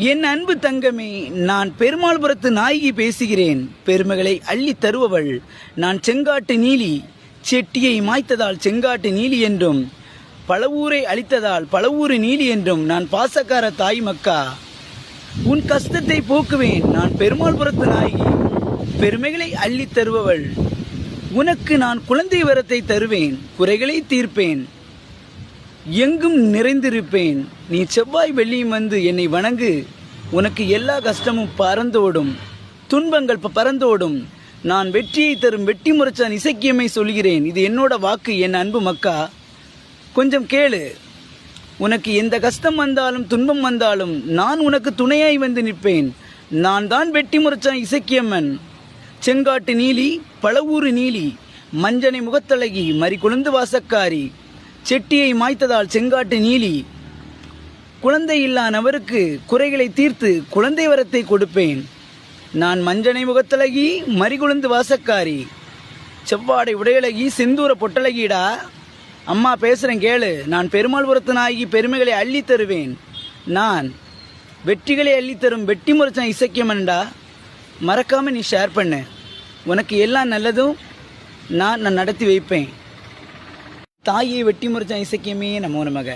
என் அன்பு தங்கமே, நான் பெருமாள்புரத்து நாயகி பேசுகிறேன். பெருமைகளை அள்ளி தருபவள் நான். செங்காட்டு நீலி, செட்டியை மாய்த்ததால் செங்காட்டு நீலி என்றும், பல ஊரை அழித்ததால் பல ஊரு நீலி என்றும் நான் பாசக்கார தாய் மக்கா. உன் கஷ்டத்தை போக்குவேன், நான் பெருமாள்புரத்து நாயகி. பெருமைகளை அள்ளி தருபவள். உனக்கு நான் குழந்தை வரத்தை தருவேன், குறைகளை தீர்ப்பேன், எங்கும் நிறைந்திருப்பேன். நீ செவ்வாய் வெள்ளியும் வந்து என்னை வணங்கு. உனக்கு எல்லா கஷ்டமும் பறந்தோடும், துன்பங்கள் பறந்தோடும். நான் வெற்றியை தரும் வெட்டி முறைச்சான் இசக்கியமை சொல்கிறேன். இது என்னோட வாக்கு. என் அன்பு மக்கா, கொஞ்சம் கேளு. உனக்கு எந்த கஷ்டம் வந்தாலும் துன்பம் வந்தாலும் நான் உனக்கு துணையாய் வந்து நிற்பேன். நான் தான் வெட்டி முறைச்சான் இசக்கியம்மன். செங்காட்டு நீலி, பல ஊரு நீலி, மஞ்சனை முகத்தழகி, மறிக்குழுந்து வாசக்காரி, செட்டியை மாய்த்ததால் செங்காட்டு நீலி. குழந்தை இல்லா நபருக்கு குறைகளை தீர்த்து குழந்தை வரத்தை கொடுப்பேன். நான் மஞ்சனை முகத்தழகி, மறிகுழுந்து வாசக்காரி, செவ்வாடை உடையழகி, செந்தூர பொட்டழகிடா. அம்மா பேசுகிறேன் கேளு. நான் பெருமாள்புரத்து நாயகி. பெருமைகளை அள்ளி தருவேன். நான் வெற்றிகளை அள்ளித்தரும் வெட்டி முறைச்சான் இசக்கியமன்டா. மறக்காம நீ ஷேர் பண்ணு. உனக்கு எல்லாம் நல்லதும் நான் நடத்தி வைப்பேன். தாயை வெட்டி முறைச்சான் இசக்கியமே. நமோ நமக.